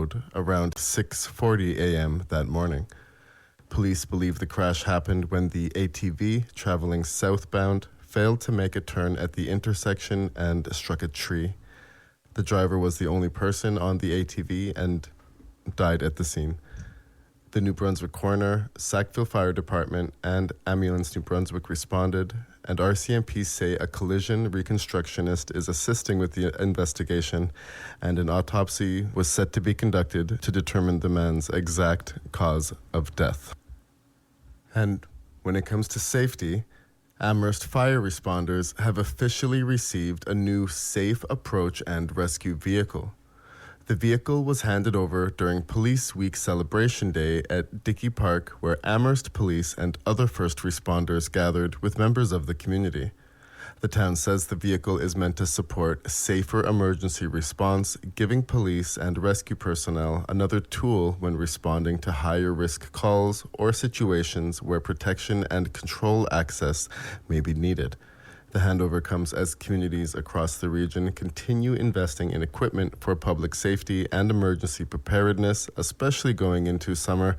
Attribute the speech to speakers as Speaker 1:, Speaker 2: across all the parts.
Speaker 1: Road around 6:40 a.m. that morning. Police believe the crash happened when the ATV traveling southbound failed to make a turn at the intersection and struck a tree. The driver was the only person on the ATV and died at the scene. The New Brunswick Coroner, Sackville Fire Department, and Ambulance New Brunswick responded, and RCMP say a collision reconstructionist is assisting with the investigation, and an autopsy was set to be conducted to determine the man's exact cause of death. And when it comes to safety, Amherst fire responders have officially received a new Safe Approach and Rescue vehicle. The vehicle was handed over during Police Week Celebration Day at Dickey Park, where Amherst Police and other first responders gathered with members of the community. The town says the vehicle is meant to support safer emergency response, giving police and rescue personnel another tool when responding to higher risk calls or situations where protection and control access may be needed. The handover comes as communities across the region continue investing in equipment for public safety and emergency preparedness, especially going into summer.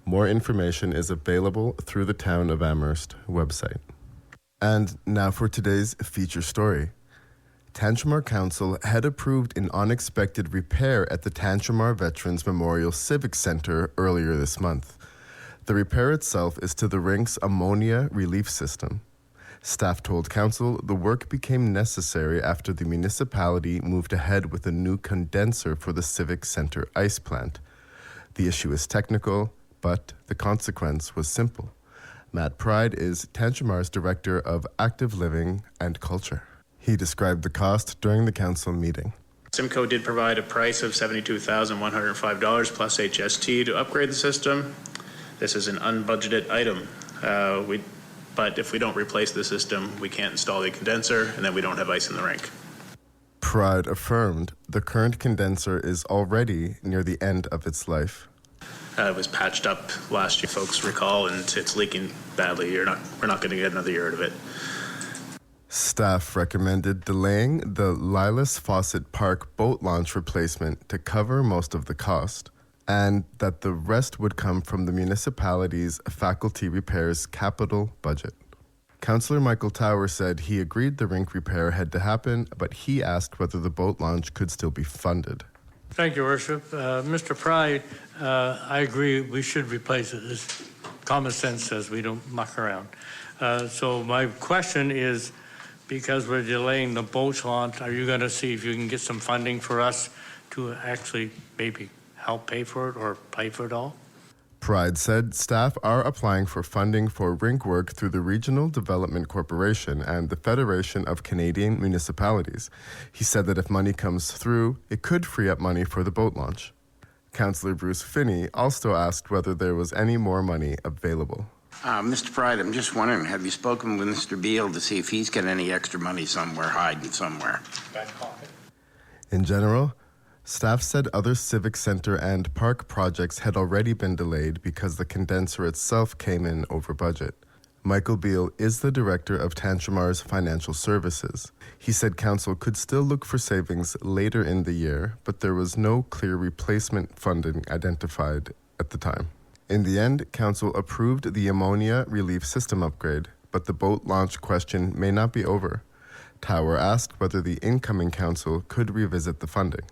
Speaker 1: More information is available through the Town of Amherst website. And now for today's feature story. Tantramar Council had approved an unexpected repair at the Tantramar Veterans Memorial Civic Centre earlier this month. The repair itself is to the rink's ammonia relief system. Staff told Council the work became necessary after the municipality moved ahead with a new condenser for the Civic Centre ice plant. The issue is technical, but the consequence was simple. Matt Pride is Tantramar's Director of Active Living and Culture. He described the cost during the council meeting.
Speaker 2: Simcoe did provide a price of $72,105 plus HST to upgrade the system. This is an unbudgeted item. But if we don't replace the system, we can't install the condenser, and then we don't have ice in the rink.
Speaker 1: Pride affirmed the current condenser is already near the end of its life.
Speaker 2: It was patched up last year, folks recall, and it's leaking badly. We're not going to get another year out of it.
Speaker 1: Staff recommended delaying the Lilas Fawcett Park boat launch replacement to cover most of the cost, and that the rest would come from the municipality's faculty repairs capital budget. Councillor Michael Tower said he agreed the rink repair had to happen, but he asked whether the boat launch could still be funded.
Speaker 3: Thank you, Worship. Mr. Pride, I agree we should replace it. It's common sense says we don't muck around. So my question is, because we're delaying the boat launch, are you going to see if you can get some funding for us to actually maybe help pay for it or pay for it all?
Speaker 1: Pride said staff are applying for funding for rink work through the Regional Development Corporation and the Federation of Canadian Municipalities. He said that if money comes through, it could free up money for the boat launch. Councillor Bruce Finney also asked whether there was any more money available.
Speaker 4: Mr. Pride, I'm just wondering, have you spoken with Mr. Beal to see if he's got any extra money somewhere, hiding somewhere?
Speaker 3: Back pocket.
Speaker 1: In general, staff said other civic center and park projects had already been delayed because the condenser itself came in over budget. Michael Beal is the director of Tantramar's Financial Services. He said council could still look for savings later in the year, but there was no clear replacement funding identified at the time. In the end, council approved the ammonia relief system upgrade, but the boat launch question may not be over. Tower asked whether the incoming council could revisit the funding.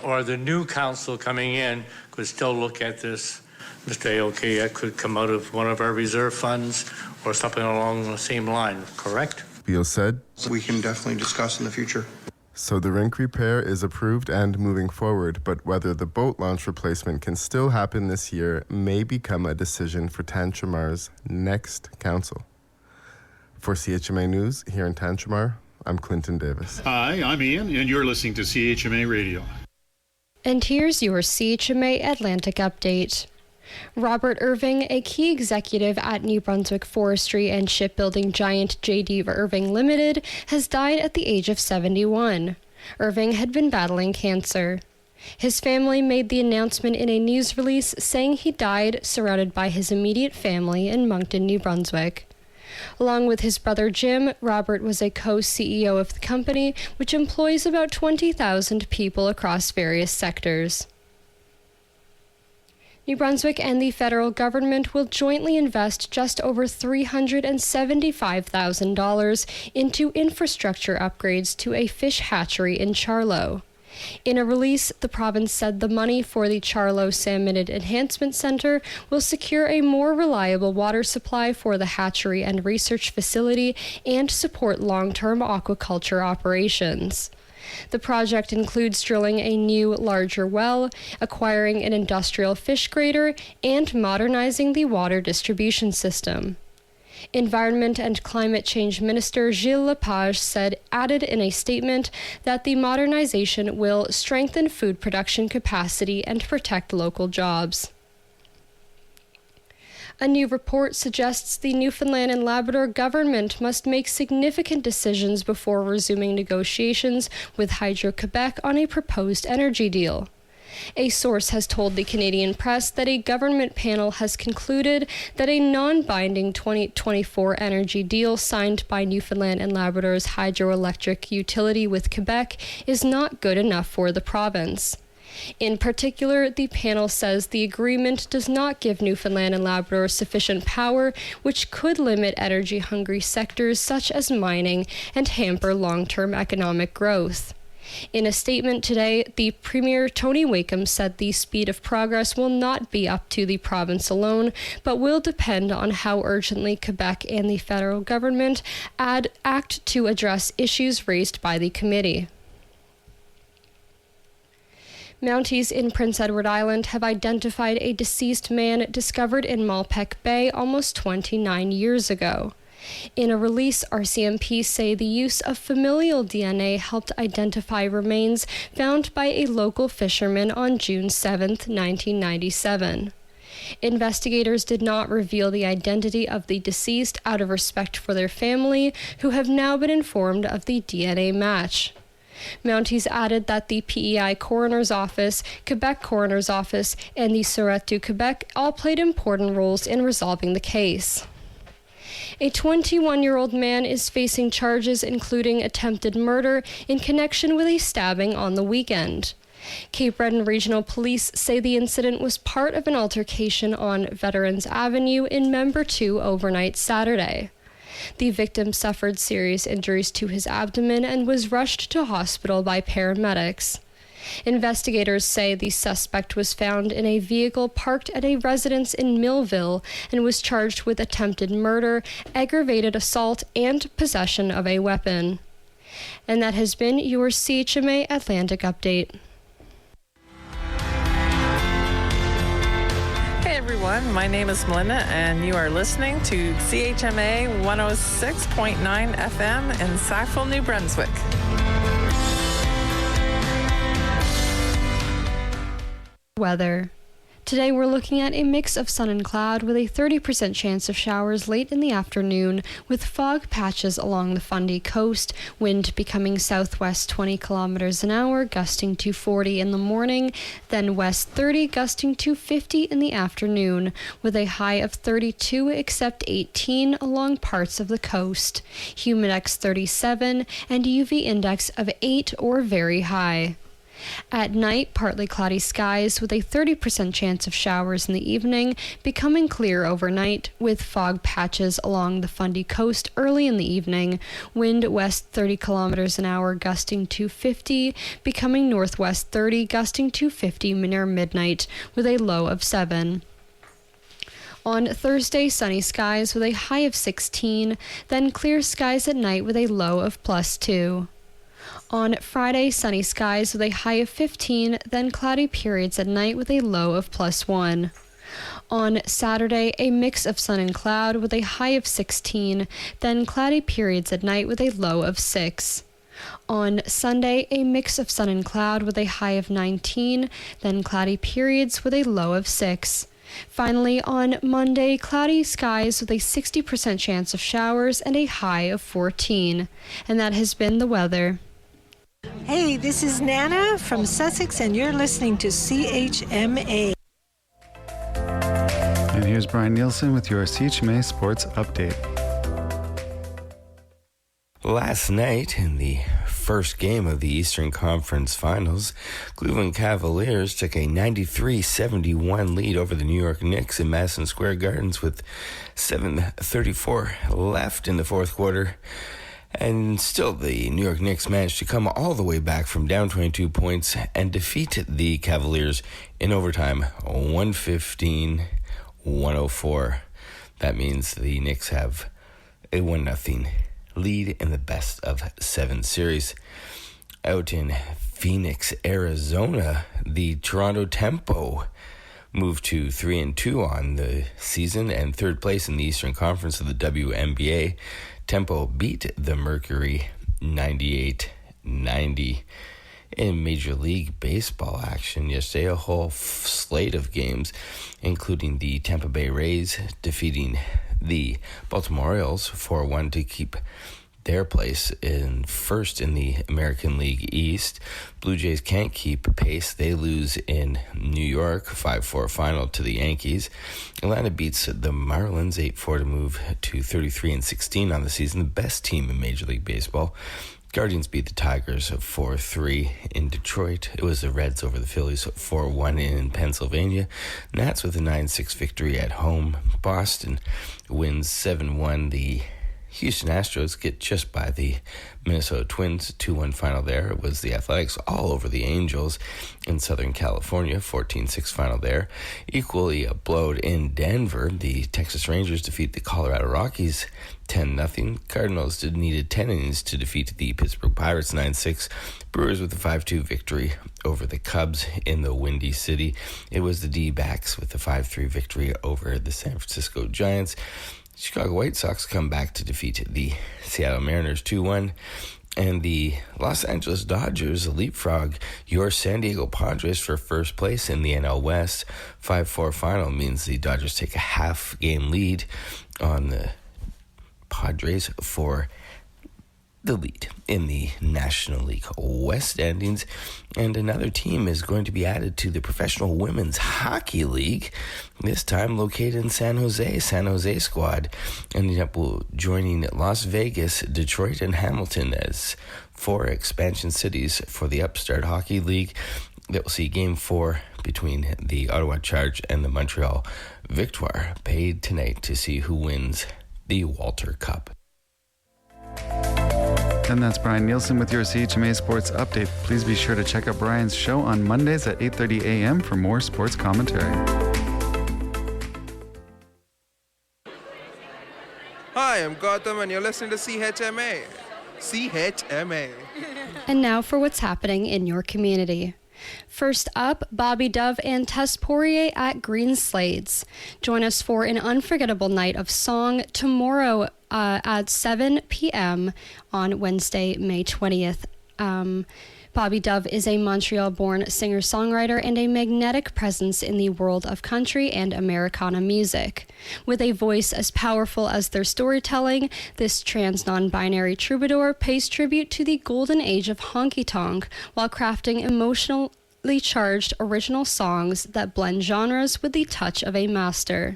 Speaker 3: Or the new council coming in could still look at this. Mr. AOK, that could come out of one of our reserve funds or something along the same line, correct?
Speaker 1: Beal said,
Speaker 5: We can definitely discuss in the future.
Speaker 1: So the rink repair is approved and moving forward, but whether the boat launch replacement can still happen this year may become a decision for Tantramar's next council. For CHMA News here in Tantramar, I'm Clinton Davis.
Speaker 6: Hi, I'm Ian, and you're listening to CHMA Radio.
Speaker 7: And here's your CHMA Atlantic update. Robert Irving, a key executive at New Brunswick Forestry and shipbuilding giant J.D. Irving Limited, has died at the age of 71. Irving had been battling cancer. His family made the announcement in a news release saying he died surrounded by his immediate family in Moncton, New Brunswick. Along with his brother Jim, Robert was a co-CEO of the company, which employs about 20,000 people across various sectors. New Brunswick and the federal government will jointly invest just over $375,000 into infrastructure upgrades to a fish hatchery in Charlo. In a release, the province said the money for the Charlo Salmonid Enhancement Centre will secure a more reliable water supply for the hatchery and research facility and support long-term aquaculture operations. The project includes drilling a new, larger well, acquiring an industrial fish grader, and modernizing the water distribution system. Environment and Climate Change Minister Gilles Lepage added in a statement that the modernization will strengthen food production capacity and protect local jobs. A new report suggests the Newfoundland and Labrador government must make significant decisions before resuming negotiations with Hydro-Quebec on a proposed energy deal. A source has told the Canadian press that a government panel has concluded that a non-binding 2024 energy deal signed by Newfoundland and Labrador's hydroelectric utility with Quebec is not good enough for the province. In particular, the panel says the agreement does not give Newfoundland and Labrador sufficient power, which could limit energy-hungry sectors such as mining and hamper long-term economic growth. In a statement today, the Premier Tony Wakeham said the speed of progress will not be up to the province alone, but will depend on how urgently Quebec and the federal government act to address issues raised by the committee. Mounties in Prince Edward Island have identified a deceased man discovered in Malpeque Bay almost 29 years ago. In a release, RCMP say the use of familial DNA helped identify remains found by a local fisherman on June 7, 1997. Investigators did not reveal the identity of the deceased out of respect for their family, who have now been informed of the DNA match. Mounties added that the PEI Coroner's Office, Quebec Coroner's Office, and the Sûreté du Québec all played important roles in resolving the case. A 21-year-old man is facing charges including attempted murder in connection with a stabbing on the weekend. Cape Breton Regional Police say the incident was part of an altercation on Veterans Avenue in Member 2 overnight Saturday. The victim suffered serious injuries to his abdomen and was rushed to hospital by paramedics. Investigators say the suspect was found in a vehicle parked at a residence in Millville and was charged with attempted murder, aggravated assault, and possession of a weapon. And that has been your CHMA Atlantic Update.
Speaker 8: Hey everyone, my name is Melinda and you are listening to CHMA 106.9 FM in Sackville, New Brunswick.
Speaker 7: Weather. Today we're looking at a mix of sun and cloud with a 30% chance of showers late in the afternoon with fog patches along the Fundy coast, wind becoming southwest 20 kilometers an hour, gusting to 40 in the morning, then west 30, gusting to 50 in the afternoon, with a high of 32 except 18 along parts of the coast, humidex 37, and UV index of 8 or very high. At night, partly cloudy skies with a 30% chance of showers in the evening, becoming clear overnight with fog patches along the Fundy coast early in the evening, wind west 30 kilometers an hour gusting to 50, becoming northwest 30 gusting to 50 near midnight with a low of 7. On Thursday, sunny skies with a high of 16, then clear skies at night with a low of +2. On Friday, sunny skies with a high of 15, then cloudy periods at night with a low of +1. On Saturday, a mix of sun and cloud with a high of 16, then cloudy periods at night with a low of 6. On Sunday, a mix of sun and cloud with a high of 19, then cloudy periods with a low of 6. Finally, on Monday, cloudy skies with a 60% chance of showers and a high of 14. And that has been the weather.
Speaker 9: Hey, this is Nana from Sussex, and you're listening to CHMA.
Speaker 10: And here's Brian Nielsen with your CHMA Sports Update.
Speaker 11: Last night in the first game of the Eastern Conference Finals. Cleveland Cavaliers took a 93-71 lead over the New York Knicks in Madison Square Gardens with 7:34 left in the fourth quarter. And still, the New York Knicks managed to come all the way back from down 22 points and defeat the Cavaliers in overtime, 115-104. That means the Knicks have a 1-0 lead in the best of 7 series. Out in Phoenix, Arizona, the Toronto Tempo moved to 3-2 on the season and third place in the Eastern Conference of the WNBA. Tempo beat the Mercury 98-90. In Major League Baseball action yesterday, a whole slate of games, including the Tampa Bay Rays defeating the Baltimore Orioles 4-1 to keep their place in first in the American League East. Blue Jays can't keep pace. They lose in New York, 5-4 final to the Yankees. Atlanta beats the Marlins 8-4 to move to 33-16 on the season, the best team in Major League Baseball. Guardians beat the Tigers 4-3 in Detroit. It was the Reds over the Phillies 4-1 in Pennsylvania. Nats with a 9-6 victory at home. Boston wins 7-1. The Houston Astros get just by the Minnesota Twins, 2-1 final there. It was the Athletics all over the Angels in Southern California, 14-6 final there. Equally blowed in Denver, the Texas Rangers defeat the Colorado Rockies 10-0. Cardinals needed 10 innings to defeat the Pittsburgh Pirates 9-6. Brewers with a 5-2 victory over the Cubs in the Windy City. It was the D-backs with a 5-3 victory over the San Francisco Giants. Chicago White Sox come back to defeat the Seattle Mariners 2-1. And the Los Angeles Dodgers leapfrog your San Diego Padres for first place in the NL West. 5-4 final means the Dodgers take a half-game lead on the Padres for the lead in the National League West standings. And another team is going to be added to the Professional Women's Hockey League, this time located in San Jose squad, ending up joining Las Vegas, Detroit, and Hamilton as 4 expansion cities for the Upstart Hockey League. That will see Game 4 between the Ottawa Charge and the Montreal Victoire paid tonight to see who wins the Walter Cup.
Speaker 10: And that's Brian Nielsen with your CHMA Sports Update. Please be sure to check out Brian's show on Mondays at 8:30 a.m. for more sports commentary.
Speaker 12: Hi, I'm Gautam and you're listening to CHMA. CHMA.
Speaker 7: And now for what's happening in your community. First up, Bobby Dove and Tess Poirier at Green Slades. Join us for an unforgettable night of song tomorrow at 7 p.m. on Wednesday, May 20th. Bobby Dove is a Montreal-born singer-songwriter and a magnetic presence in the world of country and Americana music. With a voice as powerful as their storytelling, this trans non-binary troubadour pays tribute to the golden age of honky-tonk while crafting emotionally charged original songs that blend genres with the touch of a master.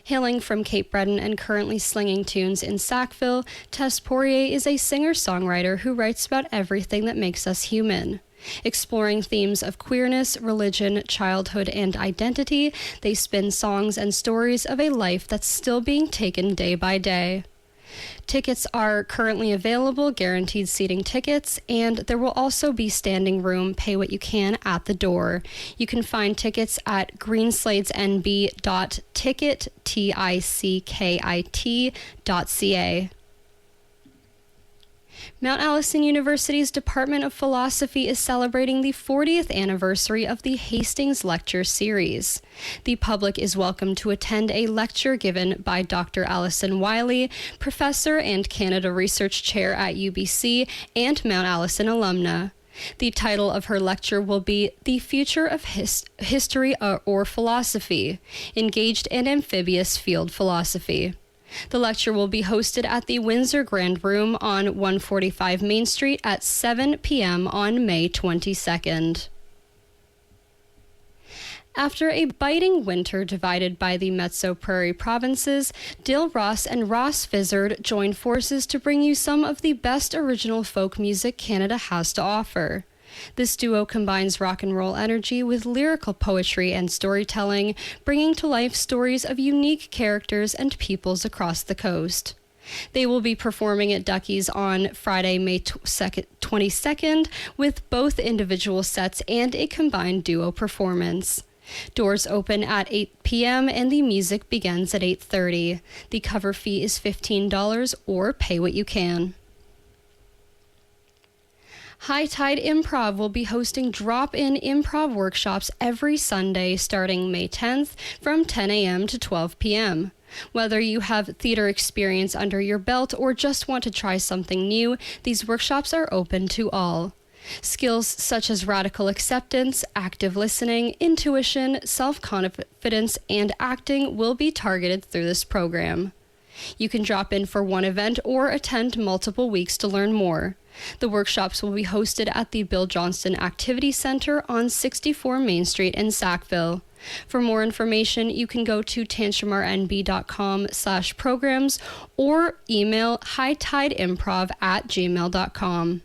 Speaker 7: Hailing from Cape Breton and currently slinging tunes in Sackville, Tess Poirier is a singer-songwriter who writes about everything that makes us human. Exploring themes of queerness, religion, childhood, and identity, they spin songs and stories of a life that's still being taken day by day. Tickets are currently available, guaranteed seating tickets, and there will also be standing room, pay what you can at the door. You can find tickets at greensladesnb.ticket.ca. Mount Allison University's Department of Philosophy is celebrating the 40th anniversary of the Hastings Lecture Series. The public is welcome to attend a lecture given by Dr. Allison Wiley, professor and Canada Research Chair at UBC and Mount Allison alumna. The title of her lecture will be The Future of History or Philosophy, Engaged and Amphibious Field Philosophy. The lecture will be hosted at the Windsor Grand Room on 145 Main Street at 7 p.m. on May 22nd. After a biting winter divided by the Mezzo Prairie provinces, Dill Ross and Ross Fizzard joined forces to bring you some of the best original folk music Canada has to offer. This duo combines rock and roll energy with lyrical poetry and storytelling, bringing to life stories of unique characters and peoples across the coast. They will be performing at Ducky's on Friday, May 22nd, with both individual sets and a combined duo performance. Doors open at 8 p.m. and the music begins at 8:30. The cover fee is $15 or pay what you can. High Tide Improv will be hosting drop-in improv workshops every Sunday starting May 10th from 10 a.m. to 12 p.m. Whether you have theater experience under your belt or just want to try something new, these workshops are open to all. Skills such as radical acceptance, active listening, intuition, self-confidence, and acting will be targeted through this program. You can drop in for one event or attend multiple weeks to learn more. The workshops will be hosted at the Bill Johnston Activity Center on 64 Main Street in Sackville. For more information, you can go to tantramrnb.com/programs or email hightide.improv@gmail.com.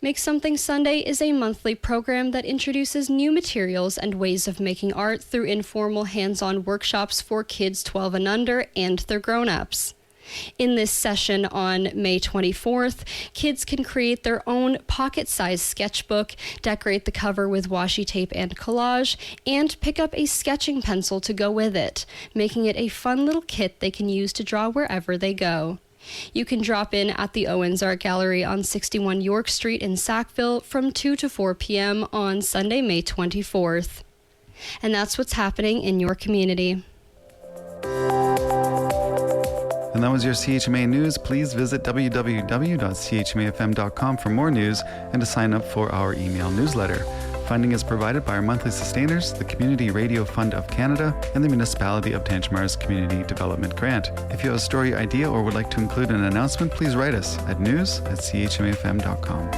Speaker 7: Make Something Sunday is a monthly program that introduces new materials and ways of making art through informal hands-on workshops for kids 12 and under and their grown-ups. In this session on May 24th, kids can create their own pocket-sized sketchbook, decorate the cover with washi tape and collage, and pick up a sketching pencil to go with it, making it a fun little kit they can use to draw wherever they go. You can drop in at the Owens Art Gallery on 61 York Street in Sackville from 2 to 4 p.m. on Sunday, May 24th. And that's what's happening in your community.
Speaker 10: And that was your CHMA News. Please visit www.chmafm.com for more news and to sign up for our email newsletter. Funding is provided by our monthly sustainers, the Community Radio Fund of Canada, and the Municipality of Tantramara's Community Development Grant. If you have a story idea or would like to include an announcement, please write us at news@chmafm.com.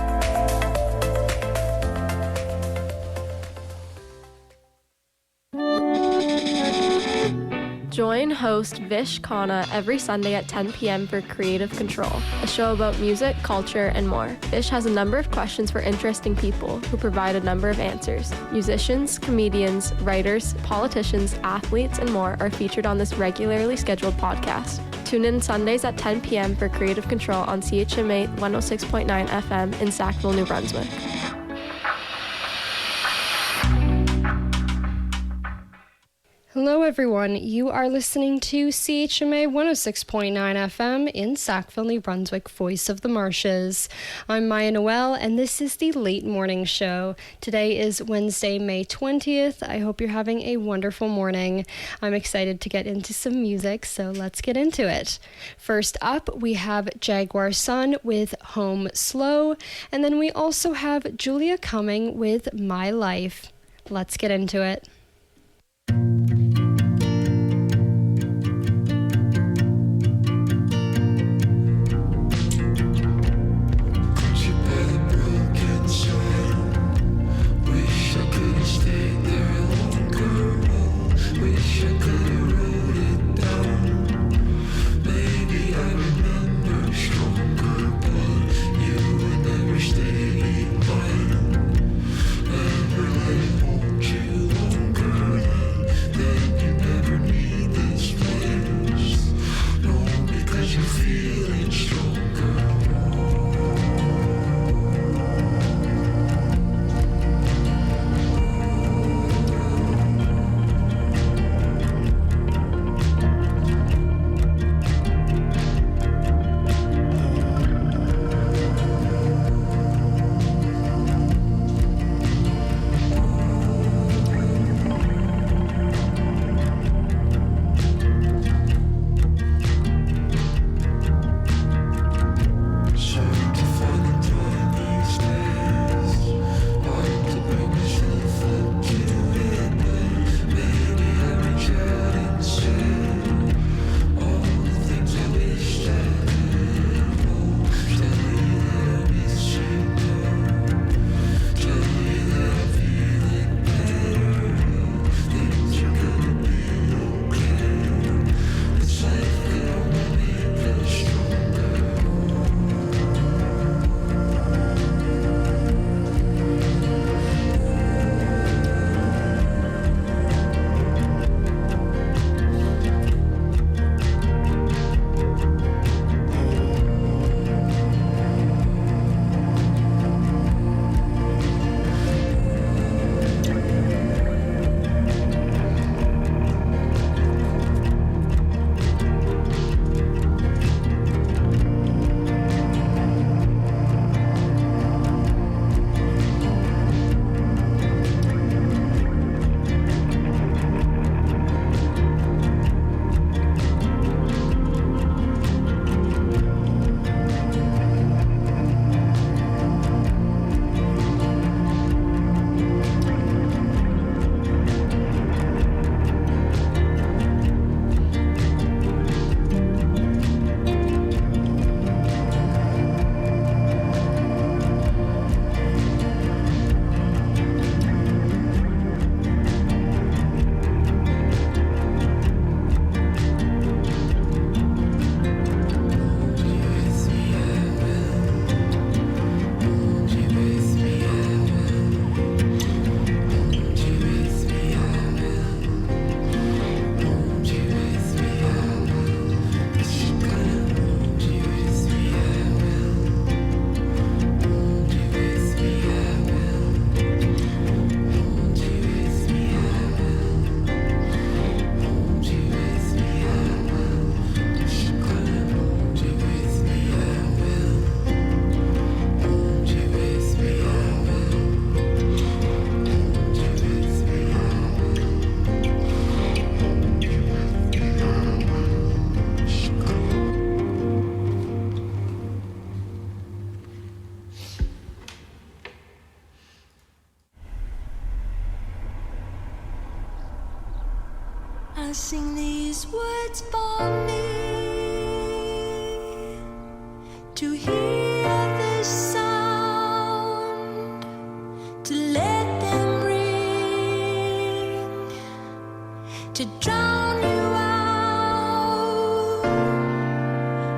Speaker 13: Join host Vish Khanna every Sunday at 10 p.m. for Creative Control, a show about music, culture, and more. Vish has a number of questions for interesting people who provide a number of answers. Musicians, comedians, writers, politicians, athletes, and more are featured on this regularly scheduled podcast. Tune in Sundays at 10 p.m. for Creative Control on CHMA 106.9 FM in Sackville, New Brunswick.
Speaker 7: Hello everyone, you are listening to CHMA 106.9 FM in Sackville, New Brunswick, Voice of the Marshes. I'm Maya Noel and this is the Late Morning Show. Today is Wednesday, May 20th. I hope you're having a wonderful morning. I'm excited to get into some music, so let's get into it. First up, we have Jaguar Sun with Home Slow, and then we also have Julia Cumming with My Life. Let's get into it.
Speaker 14: Stay mine, never let hold you longer. I sing these words for me, to hear this sound, to let them ring, to drown you out.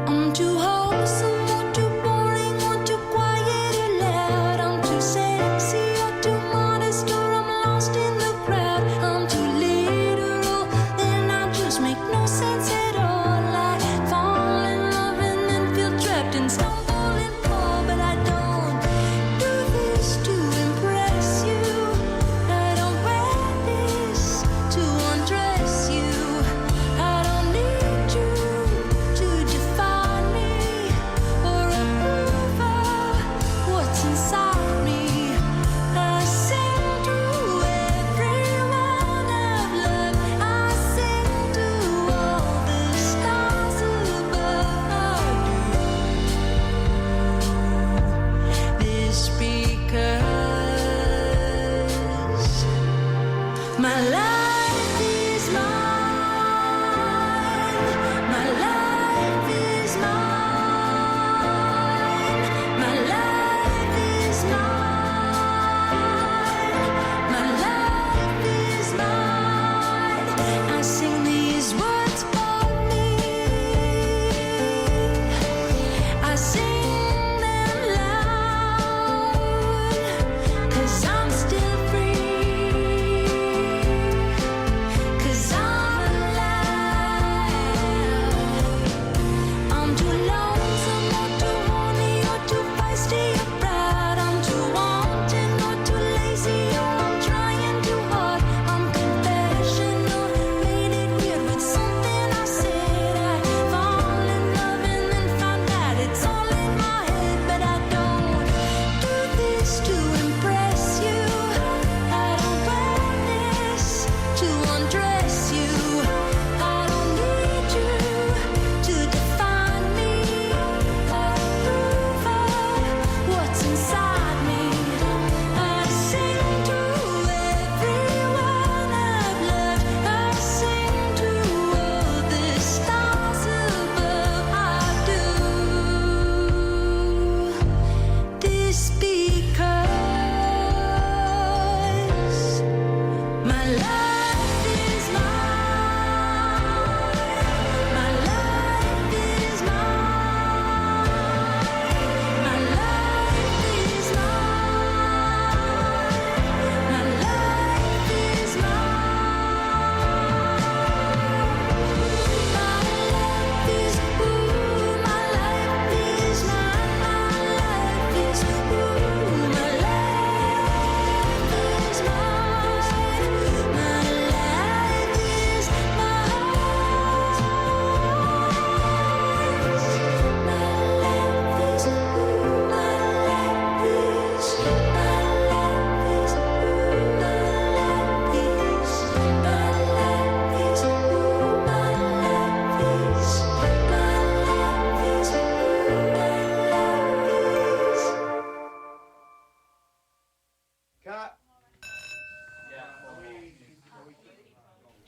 Speaker 14: I'm too wholesome or too boring or too quiet or loud. I'm too sexy or too modest, or I'm lost in the crowd. I'm too literal, then I just make no sense at all. I fall in love and then feel trapped and stumble and fall, but I don't do this to impress you. I don't wear this to undress you. I don't need you to define me or approve of what's inside me. I sing to everyone I've loved. I sing to all the stars above. This because my life is mine. My life is mine. My life is mine. My life is mine. I sing these words for me. I sing them loud, 'cause I'm still free, 'cause I'm alive. I'm too lonesome or too horny or too feisty or proud. I'm too wanting or too lazy, or I'm trying too hard. I'm confessional, made it weird with something I said. I fall in love and then find out it's all in my head, but I don't do this to impress you. I don't wear this to undress you. I don't need you to define me or approve of what's inside me. I sing to everyone I've loved. I sing to all the stars above. I do this because my life is mine. My life is mine. My life is mine. My life is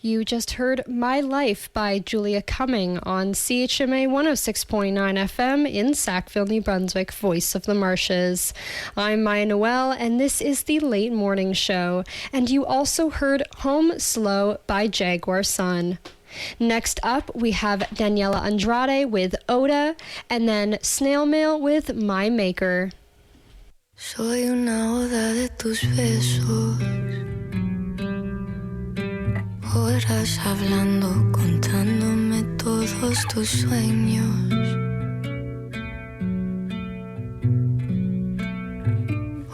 Speaker 7: You just heard My Life by Julia Cumming on CHMA 106.9 FM in Sackville, New Brunswick, Voice of the Marshes. I'm Maya Noel, and this is the Late Morning Show. And you also heard Home Slow by Jaguar Sun. Next up, we have Daniela Andrade with Oda, and then Snail Mail with My Maker.
Speaker 14: Soy una oda de tus besos, horas hablando, contándome todos tus sueños.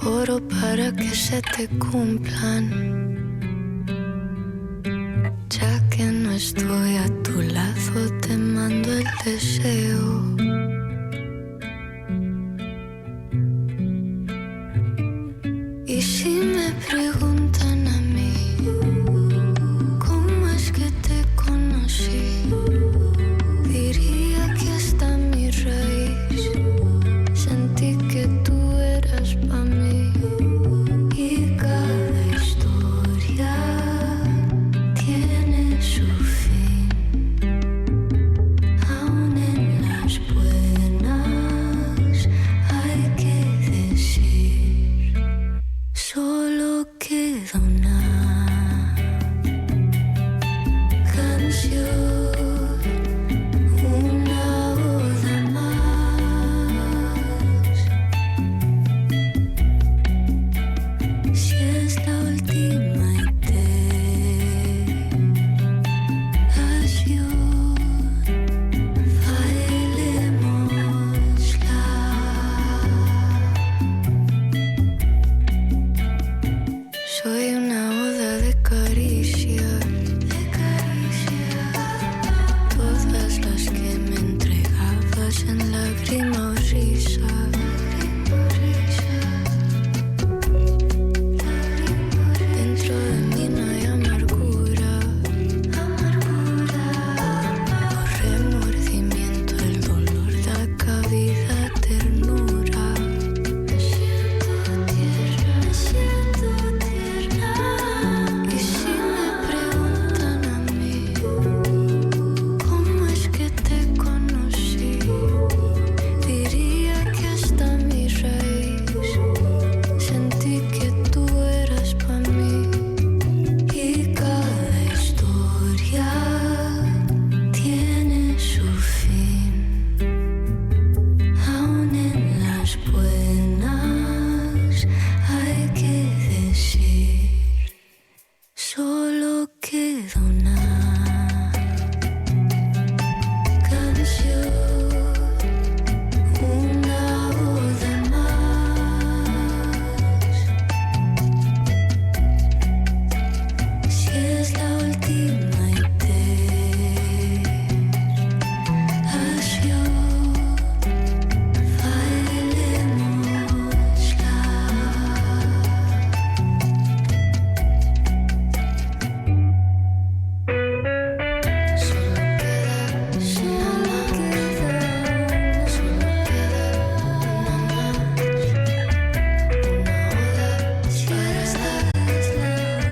Speaker 14: Oro para que se te cumplan, ya que no estoy a tu lado, te mando el deseo. Y si me preguntan a mí, ¿cómo es que te conocí? Diría que hasta mi raíz sentí que tú eras pa' mí. Y cada historia tiene su fin. on